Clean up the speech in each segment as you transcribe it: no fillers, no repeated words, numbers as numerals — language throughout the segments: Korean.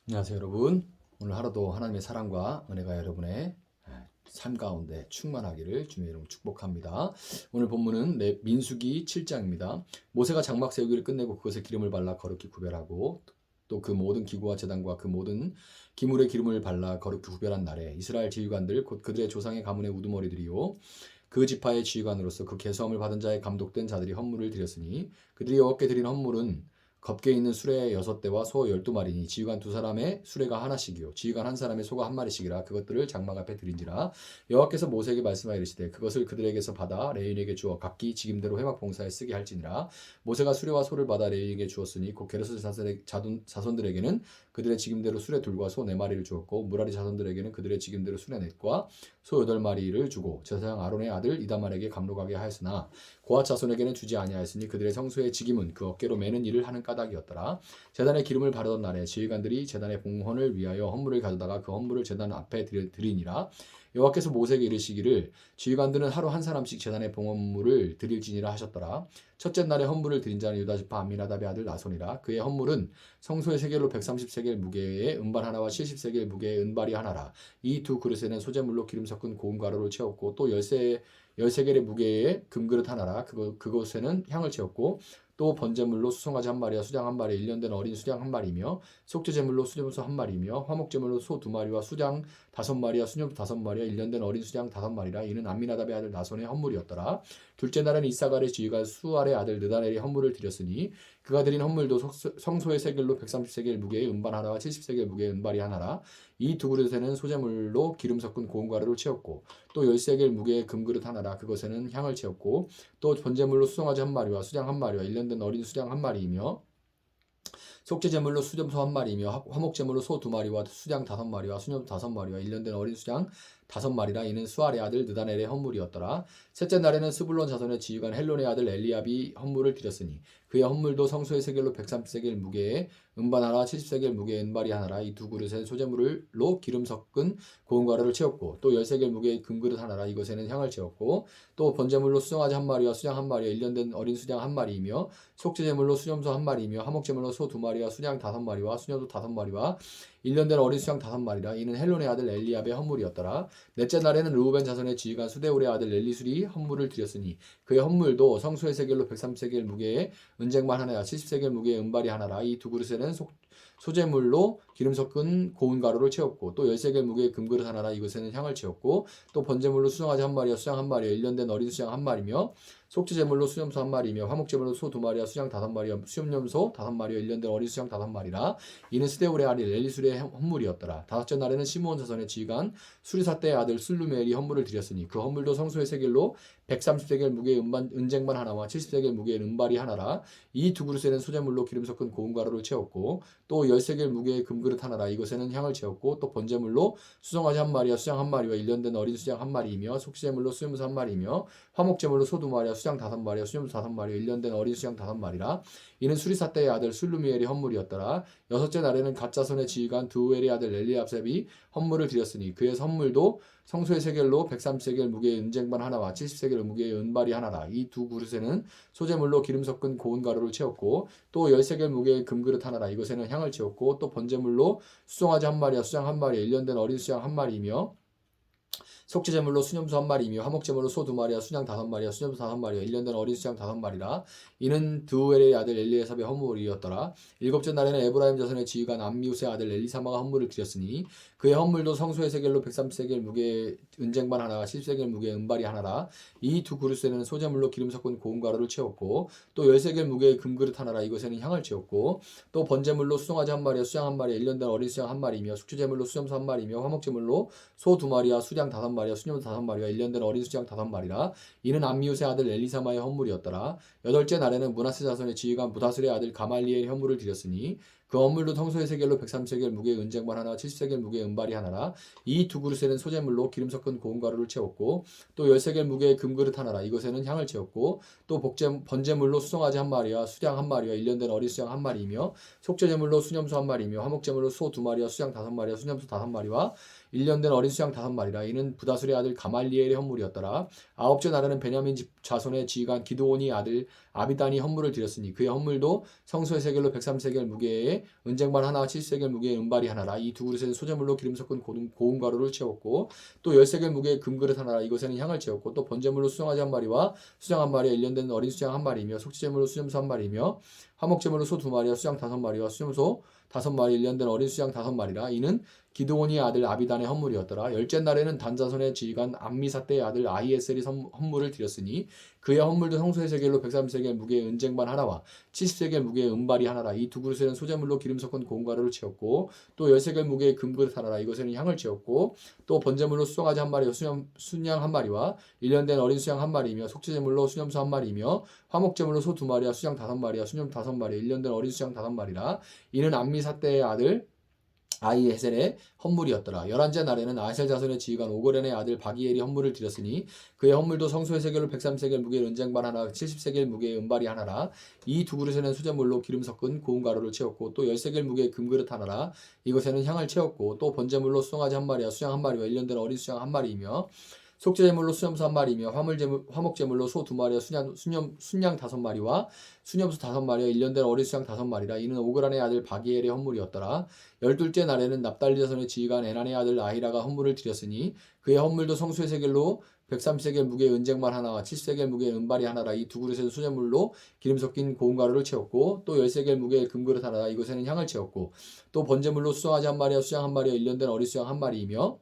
안녕하세요 여러분. 오늘 하루도 하나님의 사랑과 은혜가 여러분의 삶 가운데 충만하기를 주님의 이름으로 축복합니다. 오늘 본문은 민수기 7장입니다. 모세가 장막 세우기를 끝내고 그것에 기름을 발라 거룩히 구별하고 또 그 모든 기구와 제단과 그 모든 기물에 기름을 발라 거룩히 구별한 날에 이스라엘 지휘관들 곧 그들의 조상의 가문의 우두머리들이요 그 지파의 지휘관으로서 그 계수함을 받은 자의 감독된 자들이 헌물을 드렸으니 그들이 여호와께 드린 헌물은 겁게 있는 수레 6대와 소 12마리니 지휘관 2사람의 수레가 하나씩이요 지휘관 한 사람의 소가 한 마리씩이라 그것들을 장막 앞에 드린지라. 여호와께서 모세에게 말씀하여 이르시되 그것을 그들에게서 받아 레위인에게 주어 각기 직임대로 회막 봉사에 쓰게 할지니라. 모세가 수레와 소를 받아 레위인에게 주었으니 곧 게르손 자손들에게는 그들의 직임대로 수레 둘과 소 4마리를 주었고 무라리 자손들에게는 그들의 직임대로 수레 넷과 소 8마리를 주고 제사장 아론의 아들 이다말에게 감독하게 하였으나 고앗 자손에게는 주지 아니하였으니 그들의 성소의 직임은 그 어깨로 매는 일을 하는 까닭이었더라. 제단에 기름을 바르던 날에 지휘관들이 제단의 봉헌을 위하여 헌물을 가져다가 그 헌물을 제단 앞에 드리니라. 여호와께서 모세에게 이르시기를 지휘관들은 하루 한 사람씩 제단의 봉헌물을 드릴지니라 하셨더라. 첫째 날에 헌물을 드린 자는 유다지파 암미나답의 아들 나손이라. 그의 헌물은 성소의 세겔로 130세겔 무게의 은발 하나와 70세겔 무게의 은발이 하나라. 이 두 그릇에는 소재물로 기름 섞은 고운 가루를 채웠고 또 13개의 무게의 금그릇 하나라. 그곳에는 향을 채웠고 또 번제물로 수송아지 한 마리와 수장 한 마리, 1년 된 어린 수장 한 마리며 속죄제물로 수염소 한 마리며 화목제물로 소 2마리와 수장 5마리와 수염소 5마리와 1년 된 어린 수장 5마리라. 이는 암미나답의 아들 나손의 헌물이었더라. 둘째 날에는 이사갈의 지휘관 수알의 아들 느다넬이 헌물을 드렸으니 그가 드린 헌물도 성소의 세겔로 130세겔 무게의 은발 하나와 70세겔 무게의 은발이 하나라. 이 두 그릇에는 소재물로 기름 섞은 고운 가루를 채웠고 또 10세겔 무게의 금그릇 하나라. 그것에는 향을 채웠고 또 번제물로 수송아지 한 마리와 수장 한 마리와 1년 된 어린 수장 한 마리이며 속죄제물로 수염소 한 마리이며 화목제물로 소 2마리와 수장 5마리와 수염소 5마리와 1년 된 어린 수장 5마리라. 이는 수알의 아들 느다넬의 헌물이었더라. 셋째 날에는 스불론 자손의 지휘관 헬론의 아들 엘리압이 헌물을 드렸으니 그의 헌물도 성소의 세겔로 130세겔 무게의 은반 하나 70세겔 무게의 은발이 하나라. 이 두 그릇에 소재물로 기름 섞은 고운 가루를 채웠고 또 10세겔 무게의 금그릇 하나라. 이것에는 향을 채웠고 또 번제물로 수송아지 한 마리와 수장 한 마리와 1년 된 어린 수장 한 마리이며 속죄제물로 수염소 한 마리이며 화목제물로 소 2마리와 수장 5마리와 수염소 5마리와 1년 된 어린 수장 5마리라. 이는 헬론의 아들 엘리압의 헌물이었더라. 넷째 날에는 르우벤 자손의 지휘관 수데울의 아들 엘리술이 헌물을 드렸으니 그의 헌물도 성소의 세겔로 130세겔 무게의 은쟁반 하나와 70세겔 무게의 은발이 하나라. 이 두 그릇에는 소재물로 기름 섞은 고운 가루를 채웠고 또 10세겔 무게의 금그릇 하나라. 이것에는 향을 채웠고 또 번제물로 수송아지 한 마리와 수장 한 마리와 1년 된 어린 수장 한 마리며 속죄제물로 수염소 한 마리며 화목제물로 소 2마리와 수장 5마리와 수염염소 5마리와 1년 된 어린 수장 5마리라. 이는 스데울의 아들 엘리술의 헌물이었더라. 다섯째 날에는 시므온 자손의 지휘관 수리사떼의 아들 슬루멜이 헌물을 드렸으니 그 헌물도 성소의 세겔로 130세겔 무게의 은쟁반 하나와 70세겔 무게의 은발이 하나라. 이 두 그릇에는 소재물로 기름 섞은 고운 가루를 채웠고 또 10세겔 무게의 금그릇 하나라. 이것에는 향을 채웠고 또 번제물로 수송아지 한 마리와 수장 한 마리와 1년 된 어린 수장 한 마리이며 속죄제물로 수염소 한 마리이며 화목제물로 소 2마리와 수장 5마리와 수염소 5마리와 1년 된 어린 수장 5마리라. 이는 수리사떼의 아들 슬루미엘이 헌물이었더라. 여섯째 날에는 갓자손의 지휘관 두우엘의 아들 엘리압셉이 헌물을 드렸으니 그의 헌물도 성소의 세겔로 130세겔 무게의 은쟁반 하나와 70세겔 무게의 은발이 하나라. 이 두 그릇에는 소재물로 기름 섞은 고운 가루를 채웠고 또 10세겔 무게의 금그릇 하나라. 이것에는 향을 채웠고 또 번제물로 수송아지 한 마리와 수장 한 마리와 1년 된 어린 수장 한 마리이며 속죄제물로 수염소 한 마리이며 화목제물로 소 2마리와 수장 5마리와 수염소 5마리와 1년 된 어린 수장 5마리라. 이는 드우엘의 아들 엘리에삽의 헌물이었더라. 일곱째 날에는 에브라임 자손의 지휘관 암미우스의 아들 엘리사마가 헌물을 드렸으니 그의 헌물도 성소의 세겔로 130세겔 무게의 은쟁반 하나와 10세겔 무게의 은발이 하나라. 이 두 그릇에는 소재물로 기름 섞은 고운 가루를 채웠고 또 10세겔 무게의 금그릇 하나라. 이것에는 향을 채웠고 또 번제물로 수송아지 한 마리와 수장 한 마리와 1년 된 어린 수장 한 마리이며 속죄제물로 수염소 한 마리이며 화목제물로 소 2마리와 수장 5마리와 수염소 5마리와 1년 된 어린 수장 5마리라. 이는 암미우스의 아들 엘리사마의 헌물이었더라. 여덟째 날에는 므낫세 자손의 지휘관 부다술의 아들 가말리엘의 헌물을 드렸으니 그 헌물도 성소의 세겔로 130세겔 무게의 은쟁반 하나 70세겔 무게의 은발이 하나라. 이 두 그릇에는 소재물로 기름 섞은 고운 가루를 채웠고 또 10세겔 무게의 금그릇 하나라. 이것에는 향을 채웠고 또 번제물로 수송아지 한 마리와 수장 한 마리와 1년 된 어린 수장 한 마리이며 속죄제물로 수염소 한 마리이며 화목제물로 소 2마리와 수장 5마리와 수염소 5마리와 1년 된 어린 수양 5마리라. 이는 부다술의 아들 가말리엘의 헌물이었더라. 아홉째 날에는 베냐민 집 자손의 지휘관 기드온이 아들 아비단이 헌물을 드렸으니 그의 헌물도 성소의 세겔로 103세겔 무게의 은쟁반 하나 70세겔 무게의 은발이 하나라. 이 두 그릇에는 소재물로 기름 섞은 고운 가루를 채웠고 또 10세겔 무게의 금그릇 하나라. 이것에는 향을 채웠고 또 번제물로 수송아지 한 마리와 수장 한 마리와 1년 된 어린 수장 한 마리이며 속죄제물로 수염소 한 마리이며 화목제물로 소 2마리와 수장 5마리와 수염소 5마리 1년 된 어린 수장 5마리라. 이는 기드온의 아들 아비단의 헌물이었더라. 열째 날에는 단자손의 지휘관 암미사떼의 아들 아히에셀이 헌물을 드렸으니 그의 헌물도 성소의 세겔로 130세겔 무게의 은쟁반 하나와 70세겔 무게의 은발이 하나라. 이 두 그릇에는 소재물로 기름 섞은 고운 가루를 채웠고 또 10세겔 무게의 금그릇 하나라. 이것에는 향을 채웠고 또 번제물로 수송아지 한 마리와 순양 한 마리와 1년 된 어린 수양 한 마리이며 속죄제물로 수염소 한 마리이며 화목제물로 소 2마리와 수양 5마리와 수염 5마리 1년 된 어린 수양 5마리라. 이는 암미사떼의 아들 아히에셀의 헌물이었더라. 11째 날에는 아셀 자손의 지휘관 오고렌의 아들 바기엘이 헌물을 드렸으니 그의 헌물도 성소의 세겔로 103세겔 무게의 은쟁반 하나 70세겔 무게의 은발이 하나라. 이 두 그릇에는 수제물로 기름 섞은 고운 가루를 채웠고 또 10세겔 무게의 금그릇 하나라. 이것에는 향을 채웠고 또 번제물로 수송아지 한 마리와 수양 한 마리와 1년 된 어린 수양 한 마리이며 속죄제물로 수염소 한 마리이며 화목제물로 소 2마리와 순양 5마리와 수염소 5마리와 1년 된 어린 수양 5마리라. 이는 오그란의 아들 바기엘의 헌물이었더라. 12째 날에는 납달리 자손의 지휘관 에난의 아들 아히라가 헌물을 드렸으니 그의 헌물도 성수의 세겔로 130세겔 무게의 은쟁반 하나와 70세겔 무게의 은발이 하나라. 이 두 그릇에는 수제물로 기름 섞인 고운 가루를 채웠고 또 10세겔 무게의 금그릇 하나라. 이것에는 향을 채웠고 또 번제물로 수송아지 한 마리와 수양 한 마리와 1년 된 어린 수양 한 마리이며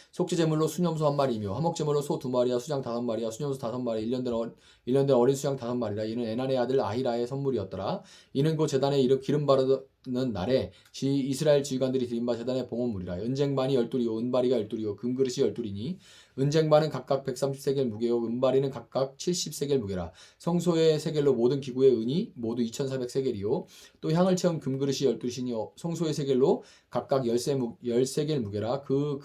속죄제물로 수염소 한 마리이며 화목제물로 소 2마리와 수장 5마리와 수염소 5마리 1년 된 어린 수양 5마리라. 이는 에난의 아들 아히라의 선물이었더라. 이는 그 제단에 기름 바르는 날에 이스라엘 지휘관들이 드린 바 제단의 봉헌물이라. 은쟁반이 12이요 은바리가 12이요 금그릇이 12이니 은쟁반은 각각 130세겔 무게요 은바리는 각각 70세겔 무게라. 성소의 세겔로 모든 기구의 은이 모두 2400세겔이요 또 향을 채운 금그릇이 12이니 성소의 세겔로 각각 10세겔 무게라. 그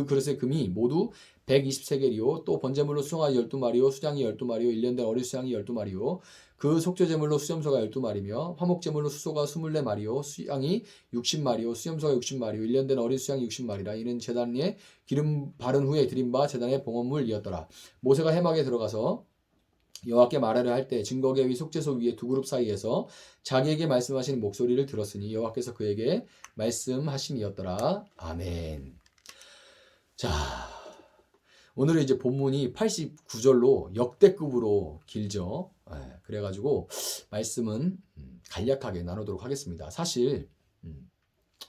그릇의 금이 모두 120세겔이요 또 번제물로 수송아지 12마리요 수장이 12마리요 1년 된 어린 수양이 12마리요 그 속죄제물로 수염소가 12마리며 화목제물로 수소가 24마리요 수양이 60마리요 수염소가 60마리요 1년 된 어린 수양이 60마리라. 이는 제단에 기름 바른 후에 드린 바 제단의 봉헌물이었더라. 모세가 회막에 들어가서 여호와께 말하려 할 때 증거계 위 속죄소 위에 두 그룹 사이에서 자기에게 말씀하시는 목소리를 들었으니 여호와께서 그에게 말씀하심이었더라. 아멘. 자, 오늘은 이제 본문이 89절로 역대급으로 길죠. 그래가지고 말씀은 간략하게 나누도록 하겠습니다. 사실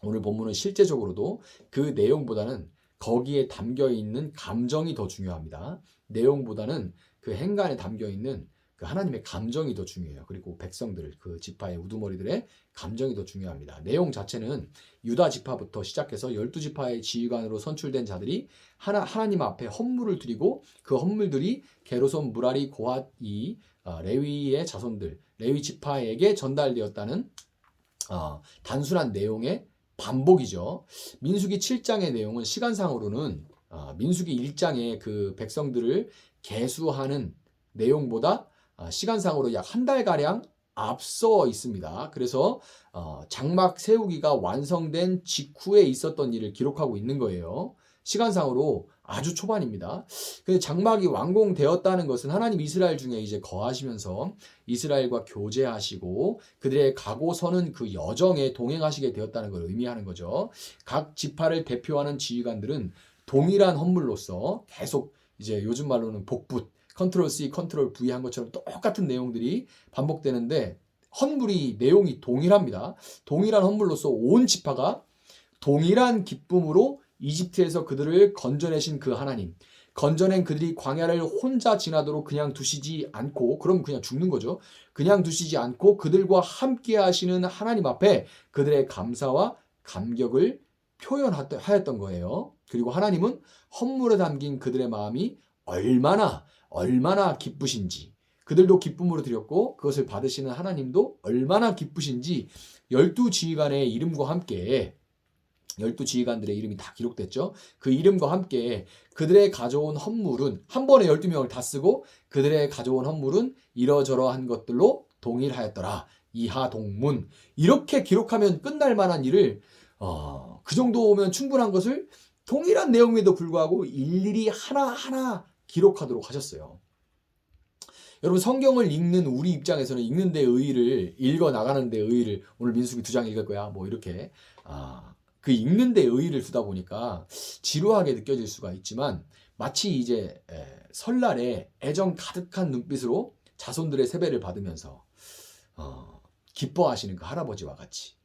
오늘 본문은 실제적으로도 그 내용보다는 거기에 담겨있는 감정이 더 중요합니다. 내용보다는 그 행간에 담겨있는 그 하나님의 감정이 더 중요해요. 그리고 백성들, 그 지파의 우두머리들의 감정이 더 중요합니다. 내용 자체는 유다 지파부터 시작해서 12지파의 지휘관으로 선출된 자들이 하나님 앞에 헌물을 드리고 그 헌물들이 게르손, 무라리, 고핫, 레위의 자손들, 레위 지파에게 전달되었다는 단순한 내용의 반복이죠. 민수기 7장의 내용은 시간상으로는 민수기 1장의 그 백성들을 계수하는 내용보다 시간상으로 약 한 달가량 앞서 있습니다. 그래서 장막 세우기가 완성된 직후에 있었던 일을 기록하고 있는 거예요. 시간상으로 아주 초반입니다. 근데 장막이 완공되었다는 것은 하나님 이스라엘 중에 이제 거하시면서 이스라엘과 교제하시고 그들의 가고 서는 그 여정에 동행하시게 되었다는 걸 의미하는 거죠. 각 지파를 대표하는 지휘관들은 동일한 헌물로서 계속 이제 요즘 말로는 복붙 컨트롤 C, 컨트롤 V 한 것처럼 똑같은 내용들이 반복되는데 헌물이 내용이 동일합니다. 동일한 헌물로서 온 지파가 동일한 기쁨으로 이집트에서 그들을 건져내신 그 하나님, 건져낸 그들이 광야를 혼자 지나도록 그냥 두시지 않고, 그럼 그냥 죽는 거죠. 그냥 두시지 않고 그들과 함께 하시는 하나님 앞에 그들의 감사와 감격을 표현하였던 거예요. 그리고 하나님은 헌물에 담긴 그들의 마음이 얼마나 기쁘신지, 그들도 기쁨으로 드렸고 그것을 받으시는 하나님도 얼마나 기쁘신지 12지휘관의 이름과 함께 12지휘관들의 이름이 다 기록됐죠. 그 이름과 함께 그들의 가져온 헌물은 한 번에 12명을 다 쓰고 그들의 가져온 헌물은 이러저러한 것들로 동일하였더라. 이하동문. 이렇게 기록하면 끝날 만한 일을 그 정도면 충분한 것을 동일한 내용에도 불구하고 일일이 하나하나 기록하도록 하셨어요. 여러분 성경을 읽는 우리 입장에서는 읽는 데 의의를 읽어 나가는 데 의의를 오늘 민수기 2장 읽을 거야. 뭐 이렇게 그 읽는 데 의의를 두다 보니까 지루하게 느껴질 수가 있지만 마치 이제 설날에 애정 가득한 눈빛으로 자손들의 세배를 받으면서 기뻐하시는 그 할아버지와 같이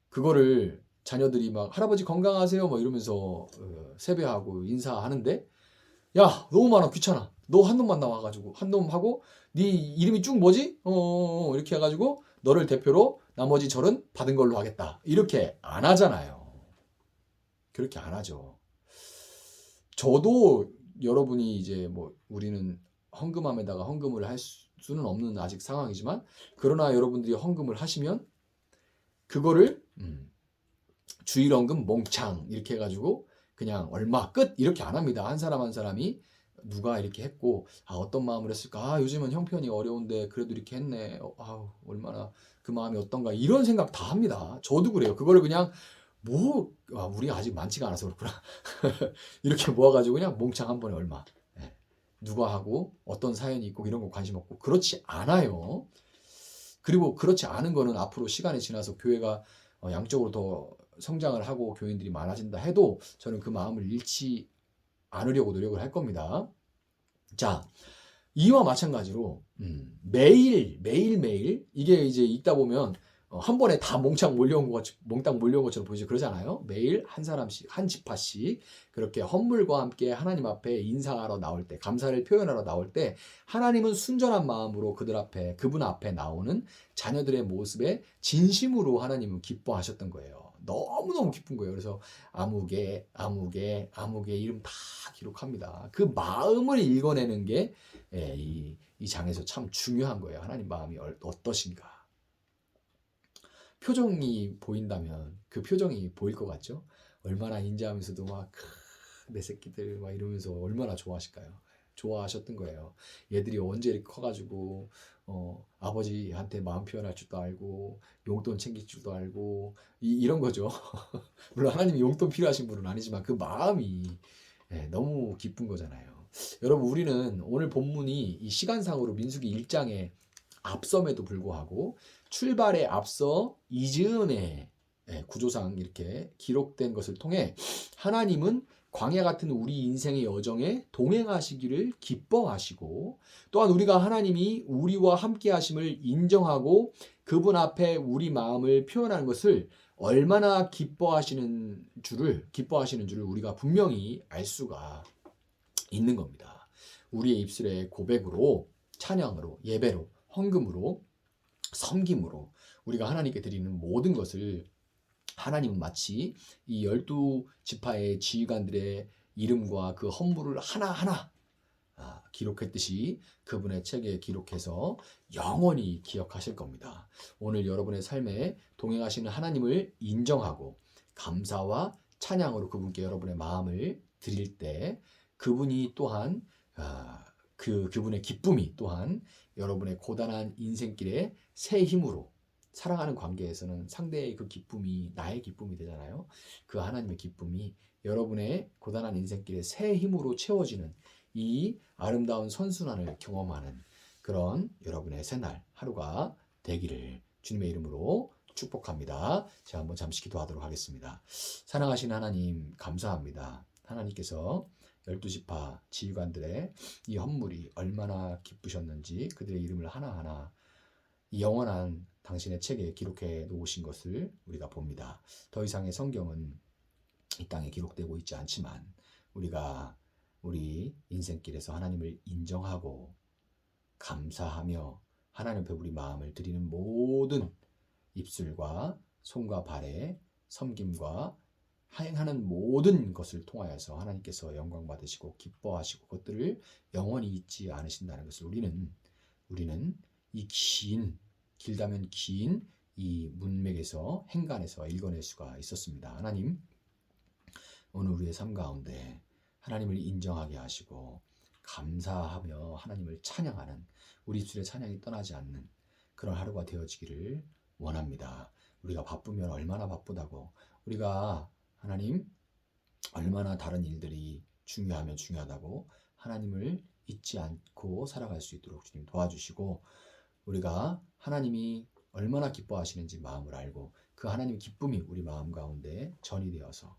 그거를 자녀들이 막 할아버지 건강하세요 뭐 이러면서 세배하고 인사하는데 야 너무 많아 귀찮아 너 한 놈만 나와가지고 한 놈 하고 네 이름이 쭉 뭐지? 이렇게 해가지고 너를 대표로 나머지 절은 받은 걸로 하겠다 이렇게 안 하잖아요. 그렇게 안 하죠. 저도 여러분이 이제 뭐 우리는 헌금함에다가 헌금을 할 수는 없는 아직 상황이지만 그러나 여러분들이 헌금을 하시면 그거를 주일 헌금 몽창 이렇게 해가지고 그냥 얼마 끝 이렇게 안 합니다. 한 사람 한 사람이 누가 이렇게 했고 어떤 마음을 했을까 요즘은 형편이 어려운데 그래도 이렇게 했네 얼마나 그 마음이 어떤가 이런 생각 다 합니다. 저도 그래요. 그거를 그냥 뭐 우리가 아직 많지가 않아서 그렇구나 이렇게 모아가지고 그냥 몽창 한 번에 얼마 누가 하고 어떤 사연이 있고 이런 거 관심 없고 그렇지 않아요. 그리고 그렇지 않은 거는 앞으로 시간이 지나서 교회가 양적으로 더 성장을 하고 교인들이 많아진다 해도 저는 그 마음을 잃지 않으려고 노력을 할 겁니다. 자, 이와 마찬가지로 매일 이게 이제 읽다 보면 한 번에 다 몽땅 몰려온 것처럼 보이죠. 그러잖아요. 매일 한 사람씩 한 지파씩 그렇게 헌물과 함께 하나님 앞에 인사하러 나올 때 감사를 표현하러 나올 때 하나님은 순전한 마음으로 그분 앞에 나오는 자녀들의 모습에 진심으로 하나님은 기뻐하셨던 거예요. 너무너무 기쁜 거예요. 그래서 아무개 이름 다 기록합니다. 그 마음을 읽어내는 게 이 장에서 참 중요한 거예요. 하나님 마음이 어떠신가. 표정이 보인다면 그 표정이 보일 것 같죠? 얼마나 인자하면서도 막 내 새끼들 막 이러면서 얼마나 좋아하실까요? 좋아하셨던 거예요. 얘들이 언제 이렇게 커가지고 아버지한테 마음 표현할 줄도 알고 용돈 챙길 줄도 알고 이런 거죠. 물론 하나님이 용돈 필요하신 분은 아니지만 그 마음이 너무 기쁜 거잖아요. 여러분 우리는 오늘 본문이 이 시간상으로 민수기 1장에 앞섬에도 불구하고 출발에 앞서 이즈음의 구조상 이렇게 기록된 것을 통해 하나님은 광야 같은 우리 인생의 여정에 동행하시기를 기뻐하시고 또한 우리가 하나님이 우리와 함께 하심을 인정하고 그분 앞에 우리 마음을 표현하는 것을 얼마나 기뻐하시는 줄을 우리가 분명히 알 수가 있는 겁니다. 우리의 입술의 고백으로 찬양으로 예배로 헌금으로 섬김으로 우리가 하나님께 드리는 모든 것을 하나님은 마치 이 12지파의 지휘관들의 이름과 그 헌물을 하나하나 기록했듯이 그분의 책에 기록해서 영원히 기억하실 겁니다. 오늘 여러분의 삶에 동행하시는 하나님을 인정하고 감사와 찬양으로 그분께 여러분의 마음을 드릴 때 그분이 또한 그분의 기쁨이 또한 여러분의 고단한 인생길에 새 힘으로 사랑하는 관계에서는 상대의 그 기쁨이 나의 기쁨이 되잖아요. 그 하나님의 기쁨이 여러분의 고단한 인생길에 새 힘으로 채워지는 이 아름다운 선순환을 경험하는 그런 여러분의 새날 하루가 되기를 주님의 이름으로 축복합니다. 제가 한번 잠시 기도하도록 하겠습니다. 사랑하시는 하나님 감사합니다. 하나님께서 12지파 지휘관들의 이 헌물이 얼마나 기쁘셨는지 그들의 이름을 하나하나 영원한 당신의 책에 기록해 놓으신 것을 우리가 봅니다. 더 이상의 성경은 이 땅에 기록되고 있지 않지만 우리가 우리 인생길에서 하나님을 인정하고 감사하며 하나님 앞에 우리 마음을 드리는 모든 입술과 손과 발의 섬김과 행하는 모든 것을 통하여서 하나님께서 영광 받으시고 기뻐하시고 그것들을 영원히 잊지 않으신다는 것을 우리는 이 길다면 긴 이 문맥에서 행간에서 읽어낼 수가 있었습니다. 하나님 오늘 우리의 삶 가운데 하나님을 인정하게 하시고 감사하며 하나님을 찬양하는 우리 입술의 찬양이 떠나지 않는 그런 하루가 되어지기를 원합니다. 우리가 바쁘면 얼마나 바쁘다고 우리가 하나님 얼마나 다른 일들이 중요하면 중요하다고 하나님을 잊지 않고 살아갈 수 있도록 주님 도와주시고, 우리가 하나님이 얼마나 기뻐하시는지 마음을 알고 그 하나님의 기쁨이 우리 마음 가운데 전이 되어서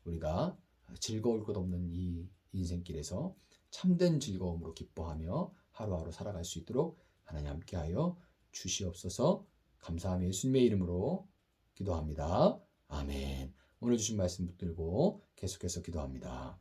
우리가 즐거울 것 없는 이 인생길에서 참된 즐거움으로 기뻐하며 하루하루 살아갈 수 있도록 하나님 함께하여 주시옵소서. 감사하며 예수님의 이름으로 기도합니다. 아멘. 오늘 주신 말씀 붙들고 계속해서 기도합니다.